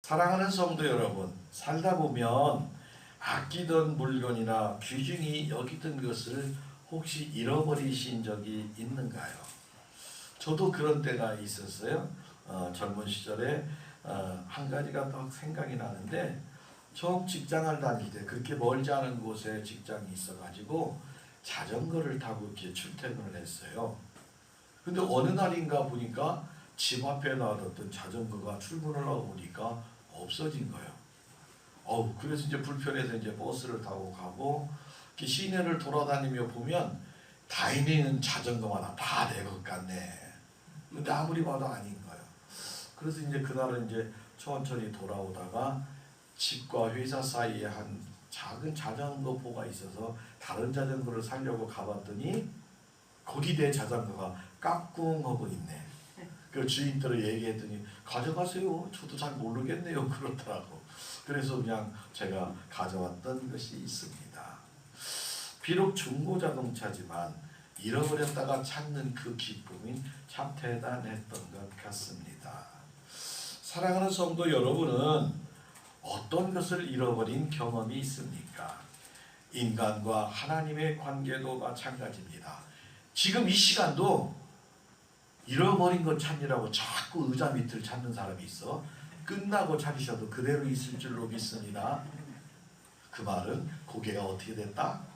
사랑하는 성도 여러분, 살다 보면 아끼던 물건이나 귀중히 여기던 것을 혹시 잃어버리신 적이 있는가요? 저도 그런 때가 있었어요. 젊은 시절에 한 가지가 딱 생각이 나는데, 처음 직장을 다닐 때 그렇게 멀지 않은 곳에 직장이 있어가지고 자전거를 타고 이렇게 출퇴근을 했어요. 근데 어느 날인가 보니까 집 앞에 놔뒀던 자전거가 출근을 하고 보니까 없어진 거예요. 그래서 이제 불편해서 이제 버스를 타고 가고, 시내를 돌아다니며 보면 다니는 자전거마다 다 내 것 같네. 근데 아무리 봐도 아닌 거예요. 그래서 이제 그날은 이제 천천히 돌아오다가 집과 회사 사이에 한 작은 자전거포가 있어서 다른 자전거를 사려고 가봤더니 거기 내 자전거가 깍꿍하고 있네. 그 주인들을 얘기했더니 가져가세요. 저도 잘 모르겠네요. 그러더라고. 그래서 그냥 제가 가져왔던 것이 있습니다. 비록 중고자동차지만 잃어버렸다가 찾는 그 기쁨이 참 대단했던 것 같습니다. 사랑하는 성도 여러분은 어떤 것을 잃어버린 경험이 있습니까? 인간과 하나님의 관계도 마찬가지입니다. 지금 이 시간도 잃어버린 것 찾느라고 자꾸 의자 밑을 찾는 사람이 있어. 끝나고 찾으셔도 그대로 있을 줄로 믿습니다. 그 말은 고개가 어떻게 됐다?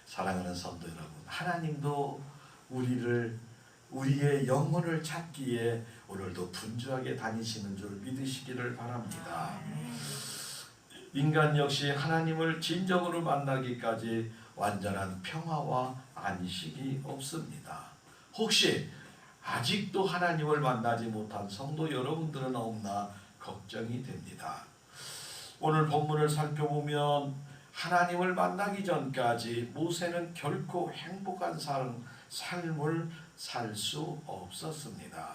사랑하는 성도 여러분, 하나님도 우리의 영혼을 찾기에 오늘도 분주하게 다니시는 줄 믿으시기를 바랍니다. 인간 역시 하나님을 진정으로 만나기까지 완전한 평화와 안식이 없습니다. 혹시 아직도 하나님을 만나지 못한 성도 여러분들은 없나 걱정이 됩니다. 오늘 본문을 살펴보면 하나님을 만나기 전까지 모세는 결코 행복한 삶을 살 수 없었습니다.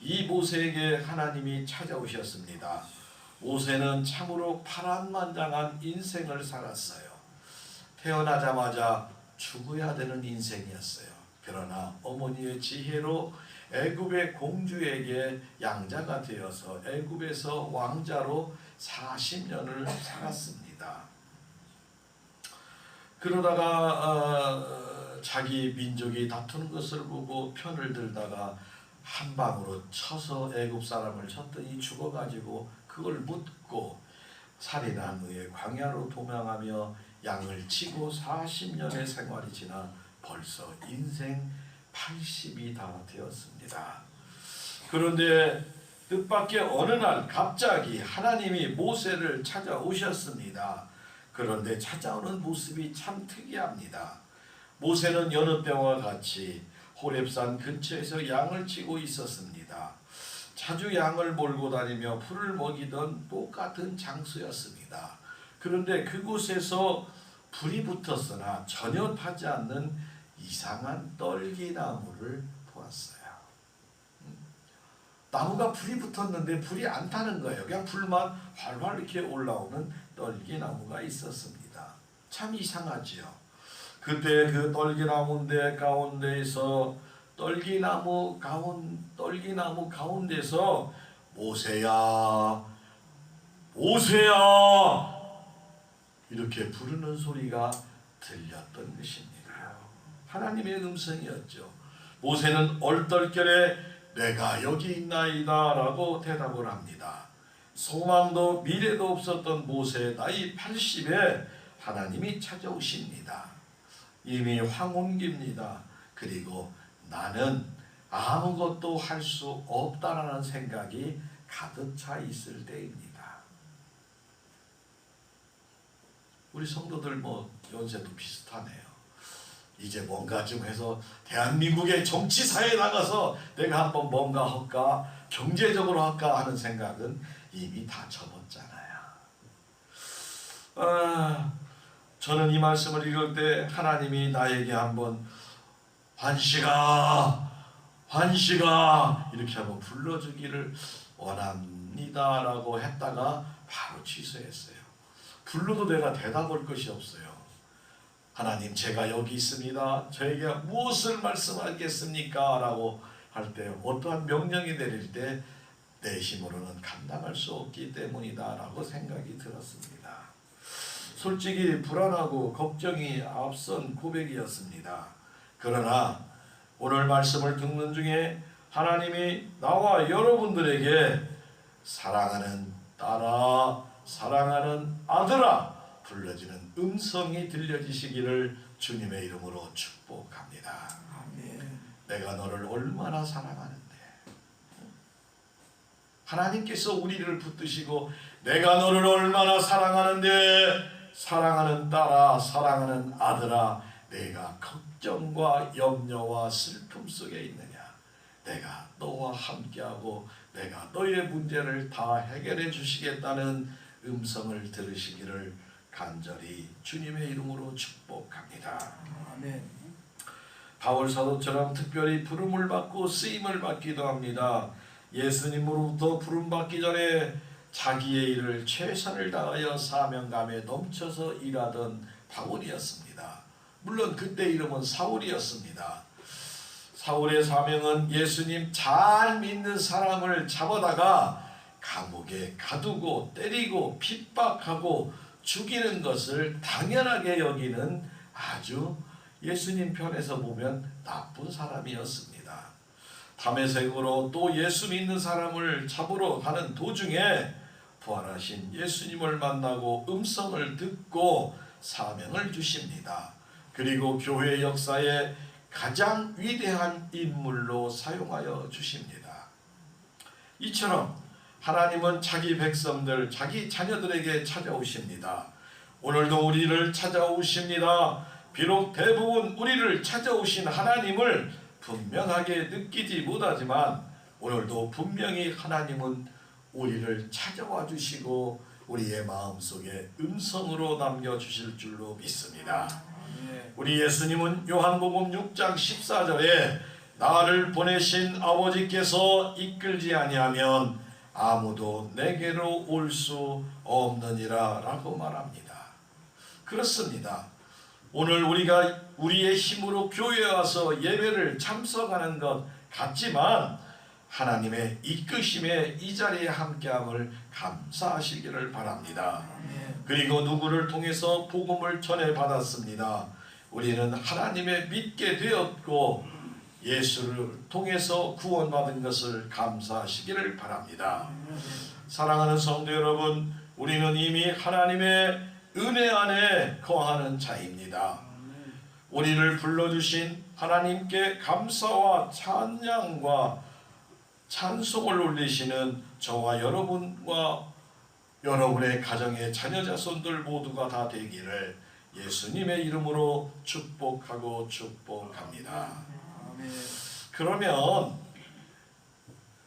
이 모세에게 하나님이 찾아오셨습니다. 모세는 참으로 파란만장한 인생을 살았어요. 태어나자마자 죽어야 되는 인생이었어요. 그러나 어머니의 지혜로 애굽의 공주에게 양자가 되어서 애굽에서 왕자로 40년을 살았습니다. 그러다가 자기 민족이 다투는 것을 보고 편을 들다가 한 방으로 쳐서 애굽 사람을 쳤더니 죽어가지고 그걸 묻고 살인한 후에 광야로 도망하며 양을 치고 40년의 생활이 지나 벌써 인생 80이 다 되었습니다. 그런데 뜻밖의 어느 날 갑자기 하나님이 모세를 찾아오셨습니다. 그런데 찾아오는 모습이 참 특이합니다. 모세는 여느 때와 같이 호렙산 근처에서 양을 치고 있었습니다. 자주 양을 몰고 다니며 풀을 먹이던 똑같은 장소였습니다. 그런데 그곳에서 불이 붙었으나 전혀 타지 않는 이상한 떨기나무를 보았어요. 나무가 불이 붙었는데 불이 안 타는 거예요. 그냥 불만 활활 이렇게 올라오는 떨기나무가 있었습니다. 참 이상하지요. 그때 그 떨기나무 가운데에서 떨기나무 가운데서 모세야, 모세야 이렇게 부르는 소리가 들렸던 것입니다. 하나님의 음성이었죠. 모세는 얼떨결에 내가 여기 있나이다 라고 대답을 합니다. 소망도 미래도 없었던 모세의 나이 80에 하나님이 찾아오십니다. 이미 황혼기입니다. 그리고 나는 아무것도 할 수 없다라는 생각이 가득 차 있을 때입니다. 우리 성도들 연세도 비슷하네요. 이제 뭔가 좀 해서 대한민국의 정치사에 나가서 내가 한번 뭔가 할까, 경제적으로 할까 하는 생각은 이미 다 접었잖아요. 저는 이 말씀을 읽을 때 하나님이 나에게 한번 환식아 이렇게 한번 불러주기를 원합니다라고 했다가 바로 취소했어요. 불러도 내가 대답할 것이 없어요. 하나님, 제가 여기 있습니다. 저에게 무엇을 말씀하겠습니까? 라고 할 때, 어떠한 명령이 내릴 때 내 힘으로는 감당할 수 없기 때문이다 라고 생각이 들었습니다. 솔직히 불안하고 걱정이 앞선 고백이었습니다. 그러나 오늘 말씀을 듣는 중에 하나님이 나와 여러분들에게 사랑하는 딸아, 사랑하는 아들아 불러지는 음성이 들려지시기를 주님의 이름으로 축복합니다. 아멘. 내가 너를 얼마나 사랑하는데, 하나님께서 우리를 붙드시고 내가 너를 얼마나 사랑하는데, 사랑하는 딸아, 사랑하는 아들아, 내가 걱정과 염려와 슬픔 속에 있느냐, 내가 너와 함께하고 내가 너의 문제를 다 해결해 주시겠다는 음성을 들으시기를 간절히 주님의 이름으로 축복합니다. 아멘. 바울 사도처럼 특별히 부름을 받고 쓰임을 받기도 합니다. 예수님으로부터 부름 받기 전에 자기의 일을 최선을 다하여 사명감에 넘쳐서 일하던 바울이었습니다. 물론 그때 이름은 사울이었습니다. 사울의 사명은 예수님 잘 믿는 사람을 잡아다가 감옥에 가두고 때리고 핍박하고 죽이는 것을 당연하게 여기는 아주 예수님 편에서 보면 나쁜 사람이었습니다. 담에색으로 또 예수 믿는 사람을 잡으러 가는 도중에 부활하신 예수님을 만나고 음성을 듣고 사명을 주십니다. 그리고 교회 역사에 가장 위대한 인물로 사용하여 주십니다. 이처럼 하나님은 자기 백성들, 자기 자녀들에게 찾아오십니다. 오늘도 우리를 찾아오십니다. 비록 대부분 우리를 찾아오신 하나님을 분명하게 느끼지 못하지만 오늘도 분명히 하나님은 우리를 찾아와 주시고 우리의 마음속에 음성으로 남겨주실 줄로 믿습니다. 우리 예수님은 요한복음 6장 14절에 나를 보내신 아버지께서 이끌지 아니하면 아무도 내게로 올 수 없느니라 라고 말합니다. 그렇습니다. 오늘 우리가 우리의 힘으로 교회에 와서 예배를 참석하는 것 같지만 하나님의 이끄심에 이 자리에 함께함을 감사하시기를 바랍니다. 그리고 누구를 통해서 복음을 전해받았습니다. 우리는 하나님의 믿게 되었고 예수를 통해서 구원받은 것을 감사하시기를 바랍니다. 사랑하는 성도 여러분, 우리는 이미 하나님의 은혜 안에 거하는 자입니다. 우리를 불러주신 하나님께 감사와 찬양과 찬송을 올리시는 저와 여러분과 여러분의 가정의 자녀 자손들 모두가 다 되기를 예수님의 이름으로 축복하고 축복합니다. 그러면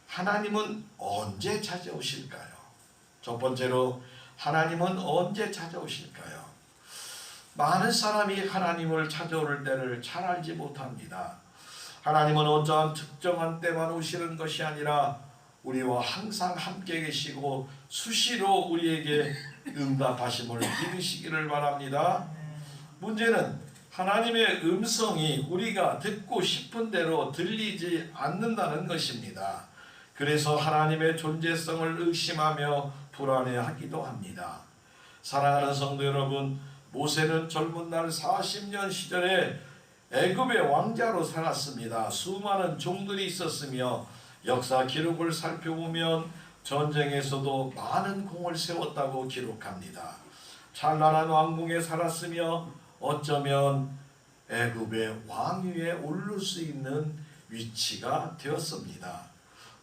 하나님은 언제 찾아오실까요? 첫 번째로 하나님은 언제 찾아오실까요? 많은 사람이 하나님을 찾아올 때를 잘 알지 못합니다. 하나님은 어떠한 특정한 때만 오시는 것이 아니라 우리와 항상 함께 계시고 수시로 우리에게 응답하심을 믿으시기를 바랍니다. 문제는 하나님의 음성이 우리가 듣고 싶은 대로 들리지 않는다는 것입니다. 그래서 하나님의 존재성을 의심하며 불안해하기도 합니다. 사랑하는 성도 여러분, 모세는 젊은 날 40년 시절에 애굽의 왕자로 살았습니다. 수많은 종들이 있었으며 역사 기록을 살펴보면 전쟁에서도 많은 공을 세웠다고 기록합니다. 찬란한 왕궁에 살았으며 어쩌면 애굽의 왕위에 오를 수 있는 위치가 되었습니다.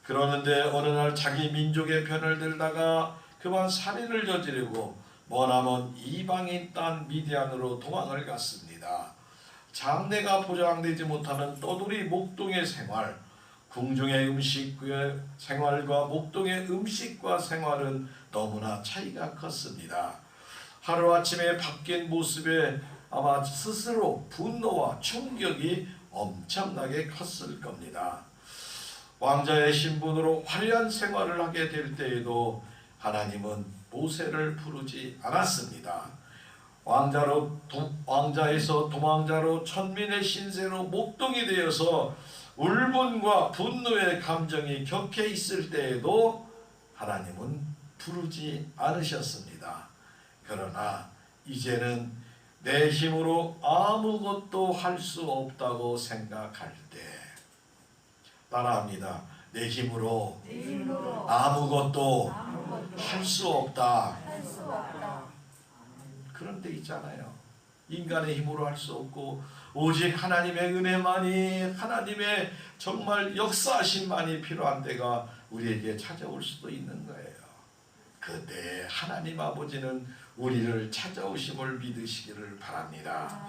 그러는데 어느 날 자기 민족의 편을 들다가 그만 살인을 저지르고 머나먼 이방인 땅 미디안으로 도망을 갔습니다. 장래가 보장되지 못하는 떠돌이 목동의 생활, 궁중의 음식의 생활과 목동의 음식과 생활은 너무나 차이가 컸습니다. 하루아침에 바뀐 모습에 아마 스스로 분노와 충격이 엄청나게 컸을 겁니다. 왕자의 신분으로 화려한 생활을 하게 될 때에도 하나님은 모세를 부르지 않았습니다. 왕자에서 도망자로 천민의 신세로 목동이 되어서 울분과 분노의 감정이 격해 있을 때에도 하나님은 부르지 않으셨습니다. 그러나 이제는 내 힘으로 아무것도 할 수 없다고 생각할 때, 따라합니다. 내 힘으로 아무것도 할 수 없다. 그런 데 있잖아요. 인간의 힘으로 할 수 없고 오직 하나님의 은혜만이, 하나님의 정말 역사하심만이 필요한 때가 우리에게 찾아올 수도 있는 거예요. 그때 하나님 아버지는 우리를 찾아오심을 믿으시기를 바랍니다.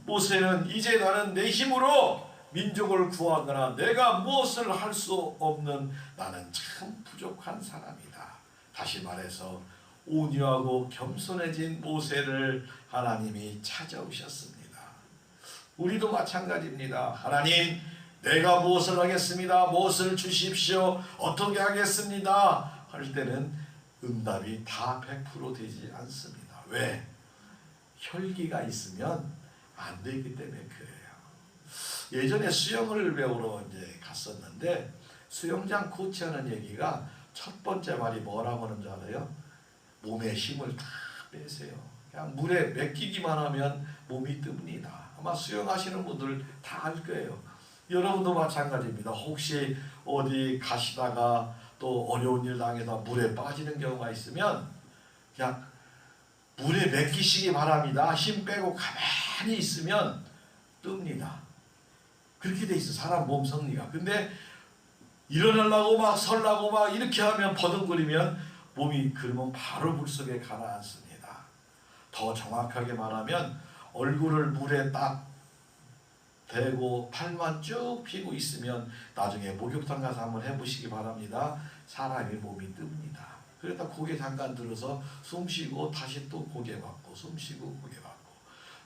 모세는 이제 나는 내 힘으로 민족을 구하거나 내가 무엇을 할 수 없는 나는 참 부족한 사람이다. 다시 말해서 온유하고 겸손해진 모세를 하나님이 찾아오셨습니다. 우리도 마찬가지입니다. 하나님, 내가 무엇을 하겠습니다. 무엇을 주십시오. 어떻게 하겠습니다. 할 때는 응답이 다 100% 되지 않습니다. 왜? 혈기가 있으면 안 되기 때문에 그래요. 예전에 수영을 배우러 이제 갔었는데 수영장 코치하는 얘기가 첫 번째 말이 뭐라고 하는 줄 알아요? 몸에 힘을 다 빼세요. 그냥 물에 맡기기만 하면 몸이 뜹니다. 아마 수영하시는 분들 다 알 거예요. 여러분도 마찬가지입니다. 혹시 어디 가시다가 또 어려운 일 당해서 물에 빠지는 경우가 있으면 그냥 물에 맡기시기 바랍니다. 힘 빼고 가만히 있으면 뜹니다. 그렇게 돼 있어, 사람 몸 성리가. 근데 일어나려고 막 설라고 막 이렇게 하면 버둥거리면 몸이 그러면 바로 물속에 가라앉습니다. 더 정확하게 말하면 얼굴을 물에 딱 대고 팔만 쭉 펴고 있으면 나중에 목욕탕 가서 한번 해보시기 바랍니다. 사람의 몸이 뜹니다. 그러다 고개 잠깐 들어서 숨 쉬고 다시 또 고개 받고 숨 쉬고 고개 받고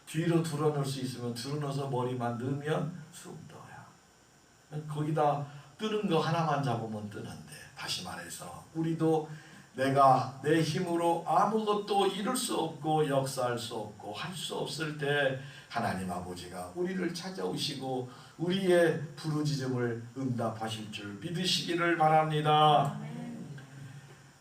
뒤로 드러놓을 수 있으면 드러넣어서 머리만 넣으면 숨 떠요. 거기다 뜨는 거 하나만 잡으면 뜨는데, 다시 말해서 우리도 내가 내 힘으로 아무것도 이룰 수 없고 역사할 수 없고 할 수 없을 때 하나님 아버지가 우리를 찾아오시고 우리의 부르짖음을 응답하실 줄 믿으시기를 바랍니다.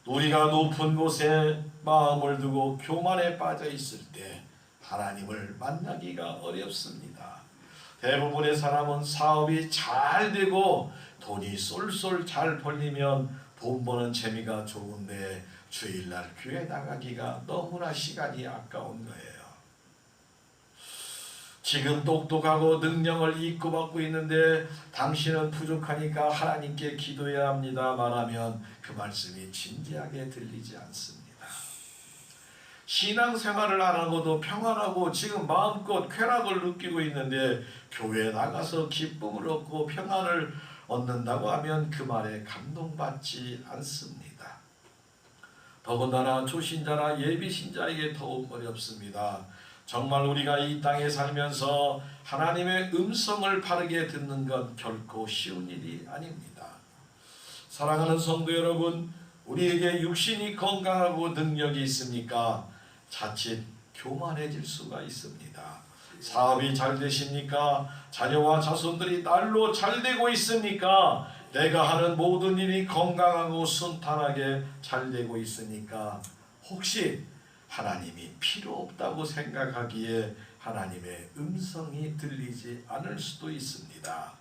우리가 높은 곳에 마음을 두고 교만에 빠져 있을 때 하나님을 만나기가 어렵습니다. 대부분의 사람은 사업이 잘 되고 돈이 쏠쏠 잘 벌리면 돈 버는 재미가 좋은데 주일날 교회 나가기가 너무나 시간이 아까운 거예요. 지금 똑똑하고 능력을 입고받고 있는데 당신은 부족하니까 하나님께 기도해야 합니다 말하면 그 말씀이 진지하게 들리지 않습니다. 신앙생활을 안 하고도 평안하고 지금 마음껏 쾌락을 느끼고 있는데 교회에 나가서 기쁨을 얻고 평안을 얻는다고 하면 그 말에 감동받지 않습니다. 더군다나 초신자나 예비신자에게 더욱 어렵습니다. 정말 우리가 이 땅에 살면서 하나님의 음성을 바르게 듣는 건 결코 쉬운 일이 아닙니다. 사랑하는 성도 여러분, 우리에게 육신이 건강하고 능력이 있습니까? 자칫 교만해질 수가 있습니다. 사업이 잘 되십니까? 자녀와 자손들이 날로 잘 되고 있습니까? 내가 하는 모든 일이 건강하고 순탄하게 잘 되고 있으니까 혹시 하나님이 필요 없다고 생각하기에 하나님의 음성이 들리지 않을 수도 있습니다.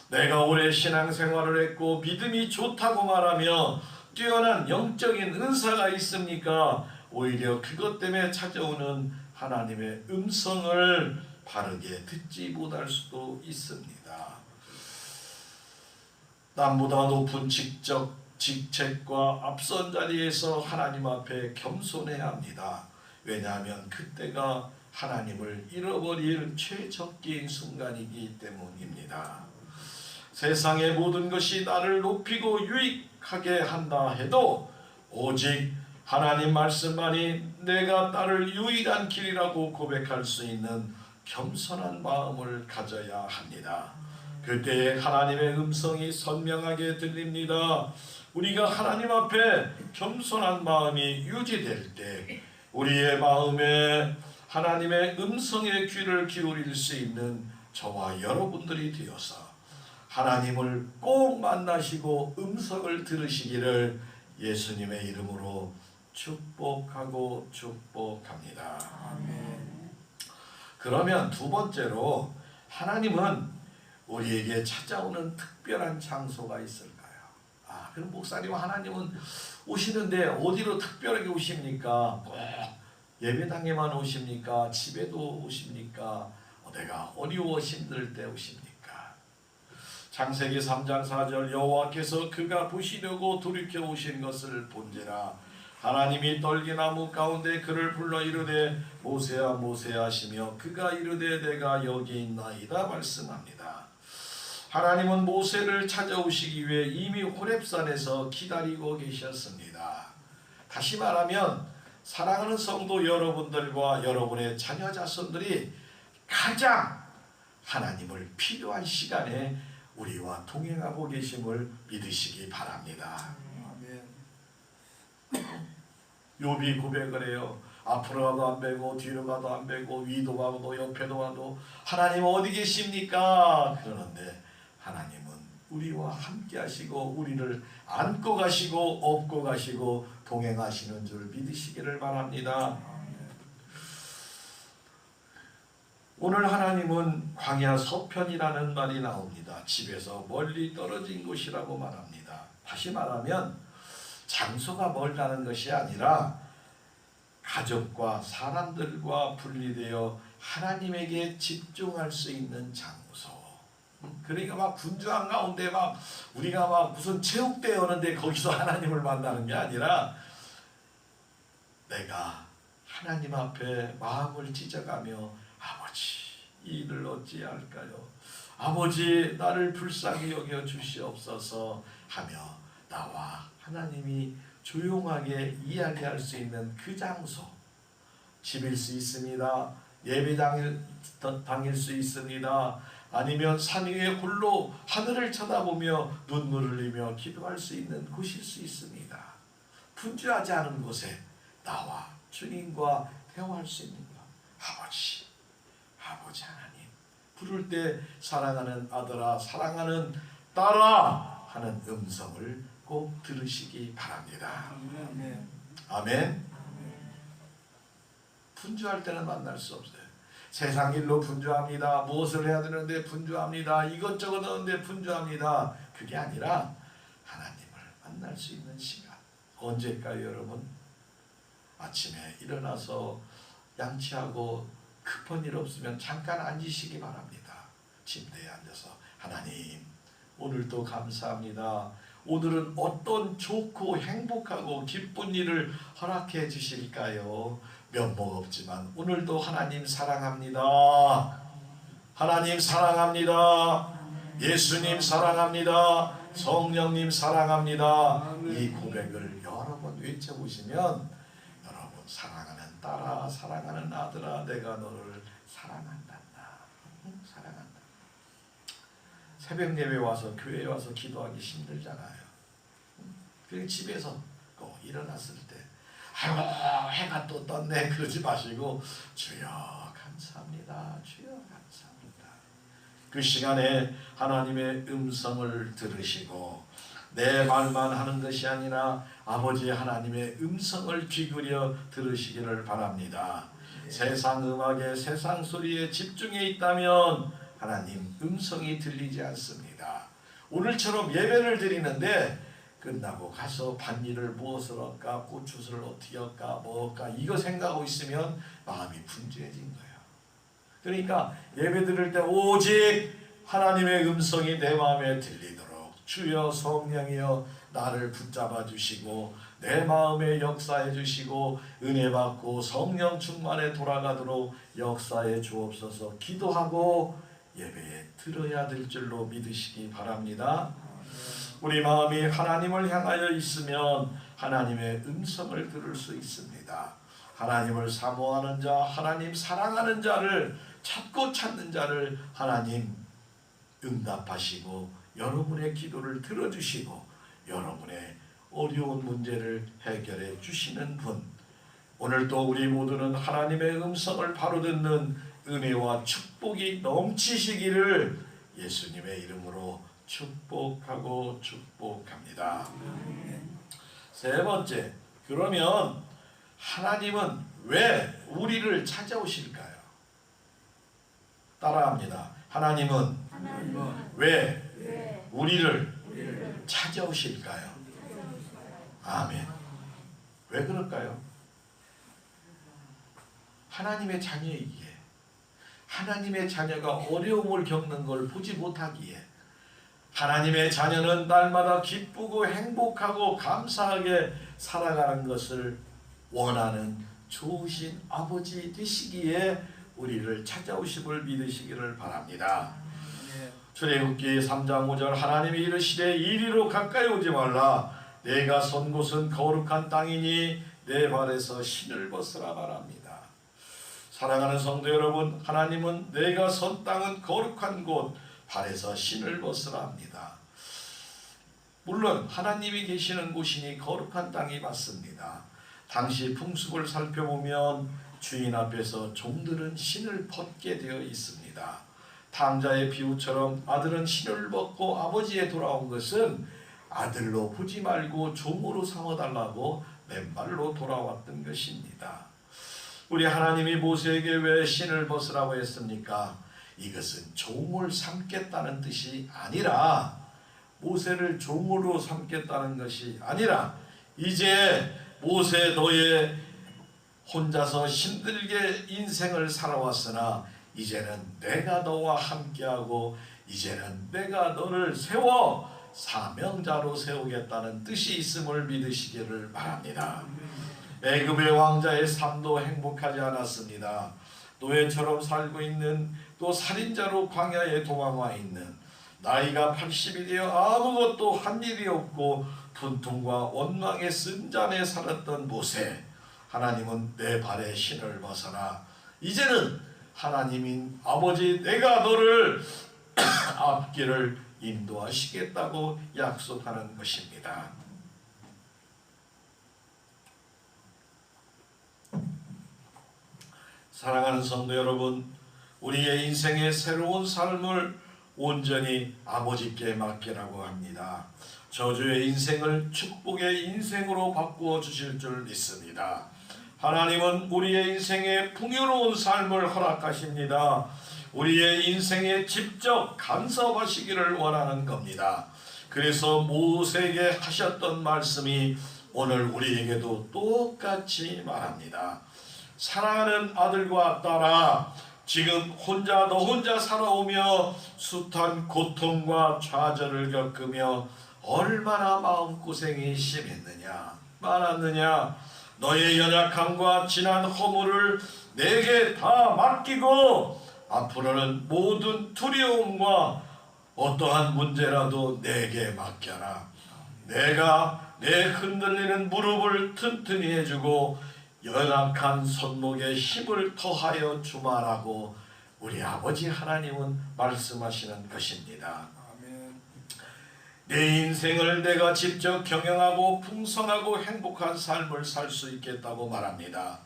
내가 오래 신앙생활을 했고 믿음이 좋다고 말하며 뛰어난 영적인 은사가 있습니까? 오히려 그것 때문에 찾아오는 하나님의 음성을 바르게 듣지 못할 수도 있습니다. 남보다 높은 직책과 앞선 자리에서 하나님 앞에 겸손해야 합니다. 왜냐하면 그때가 하나님을 잃어버릴 최적기인 순간이기 때문입니다. 세상의 모든 것이 나를 높이고 유익하게 한다 해도 오직 하나님 말씀만이 내가 따를 유일한 길이라고 고백할 수 있는 겸손한 마음을 가져야 합니다. 그때 하나님의 음성이 선명하게 들립니다. 우리가 하나님 앞에 겸손한 마음이 유지될 때 우리의 마음에 하나님의 음성의 귀를 기울일 수 있는 저와 여러분들이 되어서 하나님을 꼭 만나시고 음성을 들으시기를 예수님의 이름으로 축복하고 축복합니다. 아멘. 그러면 두 번째로 하나님은 우리에게 찾아오는 특별한 장소가 있을까요? 그럼 목사님, 하나님은 오시는데 어디로 특별하게 오십니까? 꼭 예배당에만 오십니까? 집에도 오십니까? 내가 어려워 힘들 때 오십니까? 창세기 3장 4절 여호와께서 그가 보시려고 돌이켜 오신 것을 본지라 하나님이 떨기나무 가운데 그를 불러 이르되 모세야 모세야 하시며 그가 이르되 내가 여기 있나이다 말씀합니다. 하나님은 모세를 찾아오시기 위해 이미 호렙산에서 기다리고 계셨습니다. 다시 말하면 사랑하는 성도 여러분들과 여러분의 자녀 자손들이 가장 하나님을 필요한 시간에 우리와 동행하고 계심을 믿으시기 바랍니다. 욥이 고백을 해요. 앞으로 가도 안 배고 뒤로 가도 안 배고 위도 가도 옆에도 가도 하나님 어디 계십니까? 그러는데 하나님은 우리와 함께 하시고 우리를 안고 가시고 업고 가시고 동행하시는 줄 믿으시기를 바랍니다. 오늘 하나님은 광야 서편이라는 말이 나옵니다. 집에서 멀리 떨어진 곳이라고 말합니다. 다시 말하면 장소가 멀다는 것이 아니라 가족과 사람들과 분리되어 하나님에게 집중할 수 있는 장소. 그러니까 막 분주한 가운데 막 우리가 막 무슨 체육대회 하는데 거기서 하나님을 만나는 게 아니라 내가 하나님 앞에 마음을 찢어가며 아버지 이 일을 어찌할까요? 아버지 나를 불쌍히 여겨 주시옵소서 하며 나와 하나님이 조용하게 이야기할 수 있는 그 장소, 집일 수 있습니다. 예배당일 수 있습니다. 아니면 산 위에 홀로 하늘을 쳐다보며 눈물을 흘리며 기도할 수 있는 곳일 수 있습니다. 분주하지 않은 곳에 나와 주님과 대화할 수 있는 것. 아버지 하나님 부를 때 사랑하는 아들아 사랑하는 딸아 하는 음성을 꼭 들으시기 바랍니다. 아멘. 아멘. 분주할 때는 만날 수 없어요. 세상 일로 분주합니다. 무엇을 해야 되는데 분주합니다. 이것저것 하는데 분주합니다. 그게 아니라 하나님을 만날 수 있는 시간. 언제일까요, 여러분? 아침에 일어나서 양치하고 급한 일 없으면 잠깐 앉으시기 바랍니다. 침대에 앉아서 하나님 오늘도 감사합니다. 오늘은 어떤 좋고 행복하고 기쁜 일을 허락해 주실까요? 면목 없지만 오늘도 하나님 사랑합니다. 하나님 사랑합니다. 예수님 사랑합니다. 성령님 사랑합니다. 이 고백을 여러 번 외쳐보시면 여러분 사랑하는 딸아 사랑하는 아들아 내가 너를 사랑한다. 사랑한다. 새벽 예배 와서 교회에 와서 기도하기 힘들잖아요. 그리고 집에서 꼭 일어났을 때 아이고 해가 또 떴네 그러지 마시고 주여 감사합니다. 주여 감사합니다. 그 시간에 하나님의 음성을 들으시고 내 말만 하는 것이 아니라 아버지 하나님의 음성을 귀 기울여 들으시기를 바랍니다. 세상 음악에 세상 소리에 집중해 있다면 하나님 음성이 들리지 않습니다. 오늘처럼 예배를 드리는데 끝나고 가서 밭일을 무엇을 할까 고추를 어떻게 할까 뭐 할까 이거 생각하고 있으면 마음이 분주해진 거예요. 그러니까 예배 드릴 때 오직 하나님의 음성이 내 마음에 들리도록 주여 성령이여 나를 붙잡아 주시고 내 마음에 역사해 주시고 은혜 받고 성령 충만에 돌아가도록 역사해 주옵소서. 기도하고 예배에 들어야 될 줄로 믿으시기 바랍니다. 우리 마음이 하나님을 향하여 있으면 하나님의 음성을 들을 수 있습니다. 하나님을 사모하는 자, 하나님 사랑하는 자를 찾고 찾는 자를 하나님 응답하시고 여러분의 기도를 들어주시고 여러분의 어려운 문제를 해결해 주시는 분. 오늘도 우리 모두는 하나님의 음성을 바로 듣는 은혜와 축복이 넘치시기를 예수님의 이름으로 축복하고 축복합니다. 세 번째, 그러면 하나님은 왜 우리를 찾아오실까요? 따라합니다. 하나님은 왜 우리를 찾아오실까요? 아멘. 왜 그럴까요? 하나님의 자녀이기에, 하나님의 자녀가 어려움을 겪는 걸 보지 못하기에, 하나님의 자녀는 날마다 기쁘고 행복하고 감사하게 살아가는 것을 원하는 좋으신 아버지 되시기에 우리를 찾아오심을 믿으시기를 바랍니다. 출애굽기 3장 5절 하나님이 이르시되 이리로 가까이 오지 말라 내가 선 곳은 거룩한 땅이니 내 발에서 신을 벗으라 말합니다. 사랑하는 성도 여러분, 하나님은 내가 선 땅은 거룩한 곳, 발에서 신을 벗으라 합니다. 물론 하나님이 계시는 곳이니 거룩한 땅이 맞습니다. 당시 풍습을 살펴보면 주인 앞에서 종들은 신을 벗게 되어 있습니다. 탕자의 비유처럼 아들은 신을 벗고 아버지에 돌아온 것은 아들로 보지 말고 종으로 삼아달라고 맨발로 돌아왔던 것입니다. 우리 하나님이 모세에게 왜 신을 벗으라고 했습니까? 이것은 종을 삼겠다는 뜻이 아니라, 모세를 종으로 삼겠다는 것이 아니라, 이제 모세 너의 혼자서 힘들게 인생을 살아왔으나 이제는 내가 너와 함께하고 이제는 내가 너를 세워 사명자로 세우겠다는 뜻이 있음을 믿으시기를 바랍니다. 애굽의 왕자의 삶도 행복하지 않았습니다. 노예처럼 살고 있는, 또 살인자로 광야에 도망와 있는, 나이가 80이 되어 아무것도 한 일이 없고 분통과 원망의 쓴잔에 살았던 모세, 하나님은 내 발에 신을 벗어라. 이제는 하나님인 아버지 내가 너를 앞길을 인도하시겠다고 약속하는 것입니다. 사랑하는 성도 여러분, 우리의 인생의 새로운 삶을 온전히 아버지께 맡기라고 합니다. 저주의 인생을 축복의 인생으로 바꾸어 주실 줄 믿습니다. 하나님은 우리의 인생에 풍요로운 삶을 허락하십니다. 우리의 인생에 직접 간섭하시기를 원하는 겁니다. 그래서 모세에게 하셨던 말씀이 오늘 우리에게도 똑같이 말합니다. 사랑하는 아들과 딸아, 지금 너 혼자 살아오며 숱한 고통과 좌절을 겪으며 얼마나 마음고생이 심했느냐 많았느냐. 너의 연약함과 지난 허물을 내게 다 맡기고 앞으로는 모든 두려움과 어떠한 문제라도 내게 맡겨라. 내가 내 흔들리는 무릎을 튼튼히 해주고 연약한 손목에 힘을 더하여 주마라고 우리 아버지 하나님은 말씀하시는 것입니다. 내 인생을 내가 직접 경영하고 풍성하고 행복한 삶을 살 수 있겠다고 말합니다.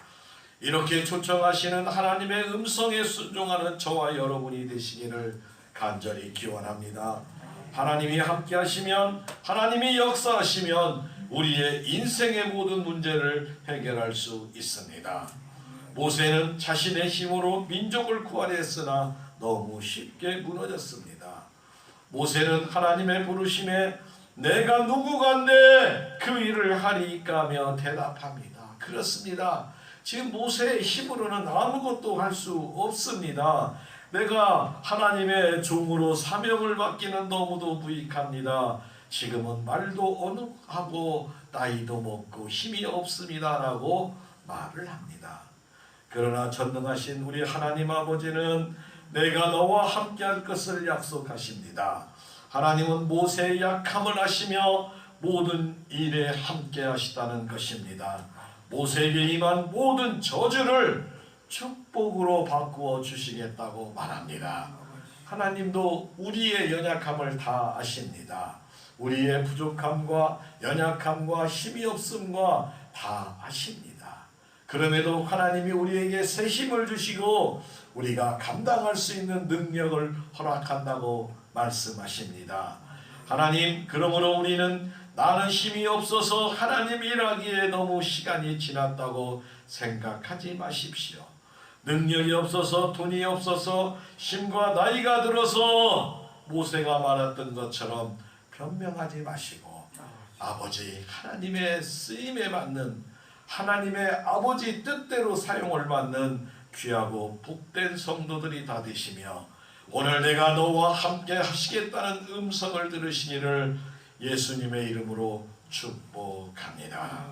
이렇게 초청하시는 하나님의 음성에 순종하는 저와 여러분이 되시기를 간절히 기원합니다. 하나님이 함께 하시면, 하나님이 역사하시면 우리의 인생의 모든 문제를 해결할 수 있습니다. 모세는 자신의 힘으로 민족을 구하려 했으나 너무 쉽게 무너졌습니다. 모세는 하나님의 부르심에 내가 누구간데 그 일을 하리이까 하며 대답합니다. 그렇습니다. 지금 모세의 힘으로는 아무것도 할 수 없습니다. 내가 하나님의 종으로 사명을 맡기는 너무도 무익합니다. 지금은 말도 어눌하고 나이도 먹고 힘이 없습니다 라고 말을 합니다. 그러나 전능하신 우리 하나님 아버지는 내가 너와 함께할 것을 약속하십니다. 하나님은 모세의 약함을 아시며 모든 일에 함께하시다는 것입니다. 모세에게 임한 모든 저주를 축복으로 바꾸어 주시겠다고 말합니다. 하나님도 우리의 연약함을 다 아십니다. 우리의 부족함과 연약함과 힘이 없음과 다 아십니다. 그럼에도 하나님이 우리에게 새 힘을 주시고 우리가 감당할 수 있는 능력을 허락한다고 말씀하십니다. 하나님, 그러므로 우리는 나는 힘이 없어서 하나님 일하기에 너무 시간이 지났다고 생각하지 마십시오. 능력이 없어서 돈이 없어서 힘과 나이가 들어서 모세가 말했던 것처럼 변명하지 마시고 아버지 하나님의 쓰임에 받는 하나님의 아버지 뜻대로 사용을 받는 귀하고 복된 성도들이 다 되시며 오늘 내가 너와 함께 하시겠다는 음성을 들으시기를 예수님의 이름으로 축복합니다.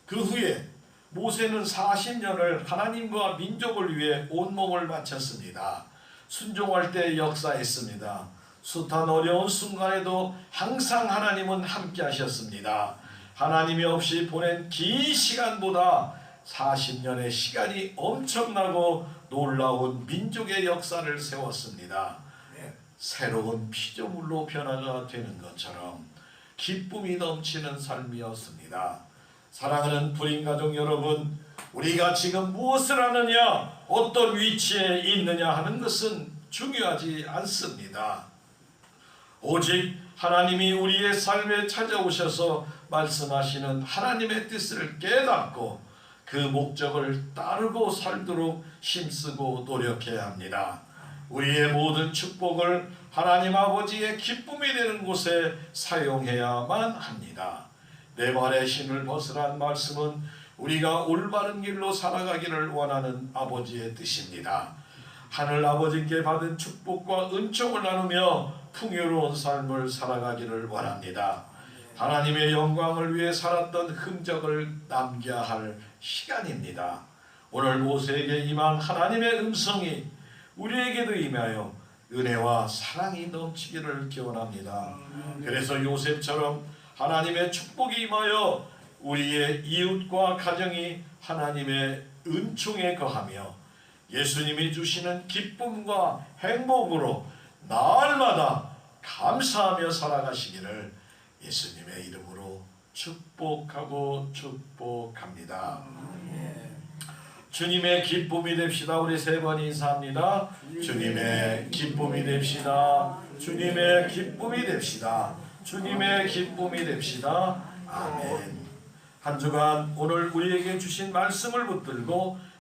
그 후에 모세는 40년을 하나님과 민족을 위해 온몸을 바쳤습니다. 순종할 때 역사했습니다. 숱한 어려운 순간에도 항상 하나님은 함께 하셨습니다. 하나님이 없이 보낸 긴 시간보다 40년의 시간이 엄청나고 놀라운 민족의 역사를 세웠습니다. 새로운 피조물로 변화가 되는 것처럼 기쁨이 넘치는 삶이었습니다. 사랑하는 불임가족 여러분, 우리가 지금 무엇을 하느냐, 어떤 위치에 있느냐 하는 것은 중요하지 않습니다. 오직 하나님이 우리의 삶에 찾아오셔서 말씀하시는 하나님의 뜻을 깨닫고 그 목적을 따르고 살도록 힘쓰고 노력해야 합니다. 우리의 모든 축복을 하나님 아버지의 기쁨이 되는 곳에 사용해야만 합니다. 내 발의 힘을 벗으란 말씀은 우리가 올바른 길로 살아가기를 원하는 아버지의 뜻입니다. 하늘 아버지께 받은 축복과 은총을 나누며 풍요로운 삶을 살아가기를 원합니다. 하나님의 영광을 위해 살았던 흔적을 남겨야 할 시간입니다. 오늘 모세에게 임한 하나님의 음성이 우리에게도 임하여 은혜와 사랑이 넘치기를 기원합니다. 그래서 요셉처럼 하나님의 축복이 임하여 우리의 이웃과 가정이 하나님의 은총에 거하며 예수님이 주시는 기쁨과 행복으로 날마다 감사하며 살아가시기를 예수님의 이름으로 축복하고 축복합니다. 주님의 기쁨이 됩시다. 우리 세 번 인사합니다. 주님의 기쁨이 됩시다. 주님의 기쁨이 됩시다. 주님의 기쁨이 됩시다. 아멘. 한 주간 오늘 우리에게 주신 말씀을 붙들고